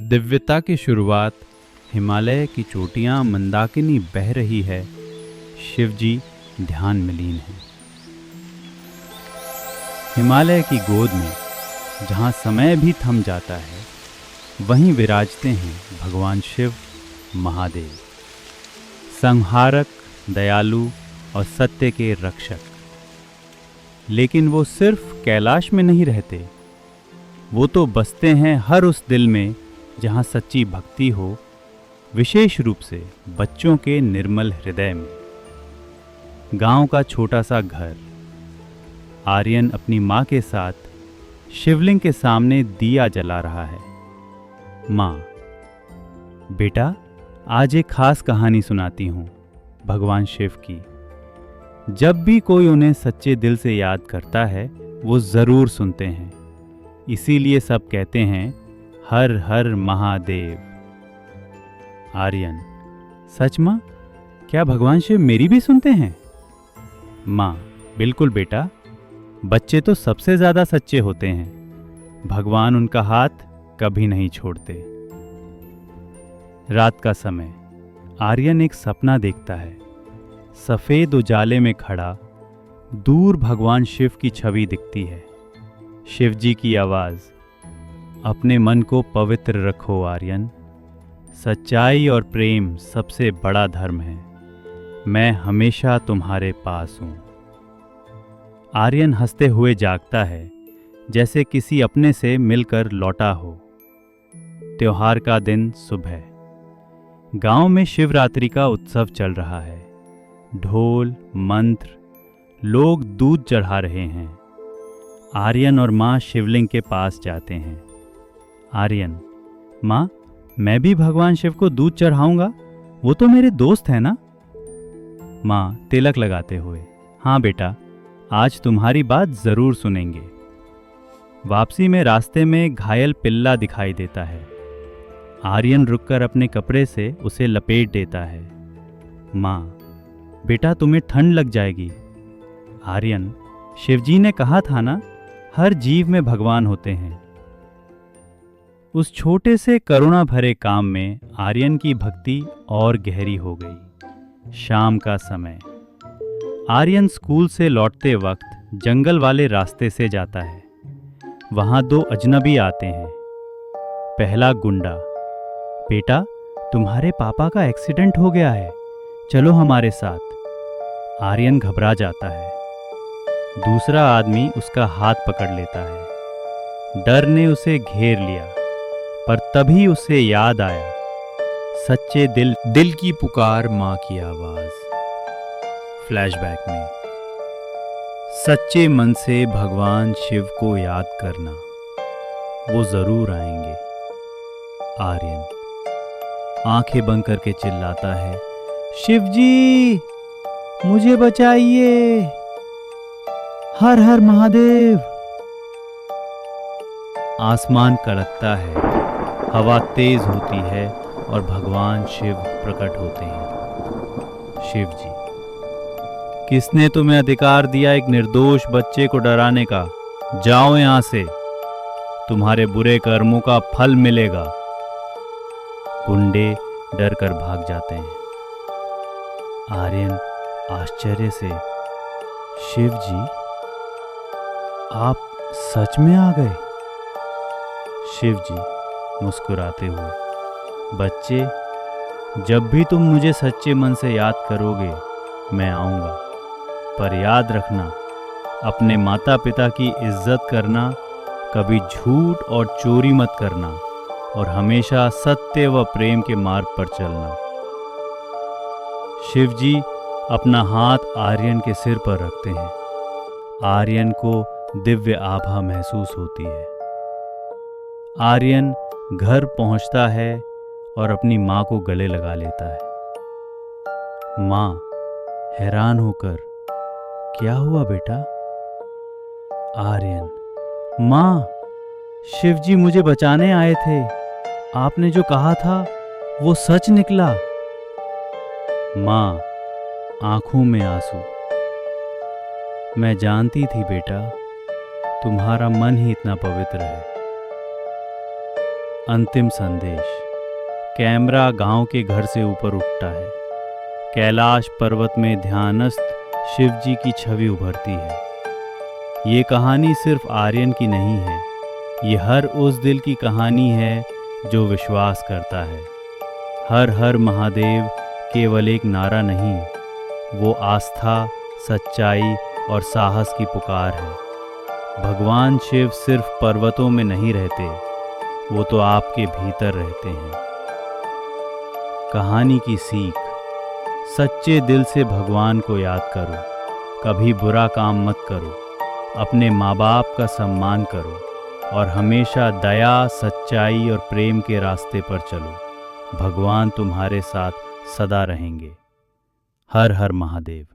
दिव्यता की शुरुआत, हिमालय की चोटियां मंदाकिनी बह रही है, शिवजी ध्यान में लीन हैं। हिमालय की गोद में जहाँ समय भी थम जाता है, वहीं विराजते हैं भगवान शिव महादेव, संहारक, दयालु और सत्य के रक्षक। लेकिन वो सिर्फ कैलाश में नहीं रहते, वो तो बसते हैं हर उस दिल में जहाँ सच्ची भक्ति हो, विशेष रूप से बच्चों के निर्मल हृदय में। गांव का छोटा सा घर। आर्यन अपनी माँ के साथ शिवलिंग के सामने दिया जला रहा है। माँ, बेटा, आज एक खास कहानी सुनाती हूँ भगवान शिव की। जब भी कोई उन्हें सच्चे दिल से याद करता है, वो ज़रूर सुनते हैं। इसीलिए सब कहते हैं, हर हर महादेव। आर्यन: सच माँ? क्या भगवान शिव मेरी भी सुनते हैं? माँ: बिल्कुल बेटा, बच्चे तो सबसे ज़्यादा सच्चे होते हैं। भगवान उनका हाथ कभी नहीं छोड़ते। रात का समय। आर्यन एक सपना देखता है। सफ़ेद उजाले में खड़ा दूर भगवान शिव की छवि दिखती है। शिवजी की आवाज़: अपने मन को पवित्र रखो आर्यन, सच्चाई और प्रेम सबसे बड़ा धर्म है। मैं हमेशा तुम्हारे पास हूँ। आर्यन हंसते हुए जागता है, जैसे किसी अपने से मिलकर लौटा हो। त्योहार का दिन, सुबह। गांव में शिवरात्रि का उत्सव चल रहा है। ढोल, मंत्र, लोग दूध चढ़ा रहे हैं। आर्यन और माँ शिवलिंग के पास जाते हैं। आर्यन: माँ, मैं भी भगवान शिव को दूध चढ़ाऊंगा, वो तो मेरे दोस्त हैं ना? माँ तिलक लगाते हुए: हाँ बेटा, आज तुम्हारी बात जरूर सुनेंगे। वापसी में रास्ते में घायल पिल्ला दिखाई देता है। आर्यन रुककर अपने कपड़े से उसे लपेट देता है। माँ: बेटा, तुम्हें ठंड लग जाएगी। आर्यन: शिवजी ने कहा था ना, हर जीव में भगवान होते हैं। उस छोटे से करुणा भरे काम में आर्यन की भक्ति और गहरी हो गई। शाम का समय। आर्यन स्कूल से लौटते वक्त जंगल वाले रास्ते से जाता है। वहां दो अजनबी आते हैं। पहला गुंडा: बेटा, तुम्हारे पापा का एक्सीडेंट हो गया है, चलो हमारे साथ। आर्यन घबरा जाता है। दूसरा आदमी उसका हाथ पकड़ लेता है। डर ने उसे घेर लिया, पर तभी उसे याद आया, सच्चे दिल की पुकार, माँ की आवाज। फ्लैशबैक में सच्चे मन से भगवान शिव को याद करना, वो जरूर आएंगे। आर्यन आंखें बंद करके चिल्लाता है, शिवजी, मुझे बचाइए, हर हर महादेव। आसमान कड़कता है, हवा तेज होती है और भगवान शिव प्रकट होते हैं। शिव जी: किसने तुम्हें अधिकार दिया एक निर्दोष बच्चे को डराने का? जाओ यहां से, तुम्हारे बुरे कर्मों का फल मिलेगा। गुंडे डर कर भाग जाते हैं। आर्यन आश्चर्य से: शिव जी, आप सच में आ गए? शिव जी मुस्कुराते हुए: बच्चे, जब भी तुम मुझे सच्चे मन से याद करोगे, मैं आऊँगा। पर याद रखना, अपने माता पिता की इज्जत करना, कभी झूठ और चोरी मत करना, और हमेशा सत्य व प्रेम के मार्ग पर चलना। शिवजी अपना हाथ आर्यन के सिर पर रखते हैं। आर्यन को दिव्य आभा महसूस होती है। आर्यन घर पहुंचता है और अपनी माँ को गले लगा लेता है। माँ हैरान होकर: क्या हुआ बेटा? आर्यन: माँ, शिवजी मुझे बचाने आए थे, आपने जो कहा था वो सच निकला। माँ आंखों में आंसू: मैं जानती थी बेटा, तुम्हारा मन ही इतना पवित्र है। अंतिम संदेश। कैमरा गांव के घर से ऊपर उठता है। कैलाश पर्वत में ध्यानस्थ शिव जी की छवि उभरती है। ये कहानी सिर्फ आर्यन की नहीं है, ये हर उस दिल की कहानी है जो विश्वास करता है। हर हर महादेव केवल एक नारा नहीं, वो आस्था, सच्चाई और साहस की पुकार है। भगवान शिव सिर्फ पर्वतों में नहीं रहते, वो तो आपके भीतर रहते हैं। कहानी की सीख। सच्चे दिल से भगवान को याद करो, कभी बुरा काम मत करो, अपने माँ बाप का सम्मान करो और हमेशा दया, सच्चाई और प्रेम के रास्ते पर चलो। भगवान तुम्हारे साथ सदा रहेंगे। हर हर महादेव।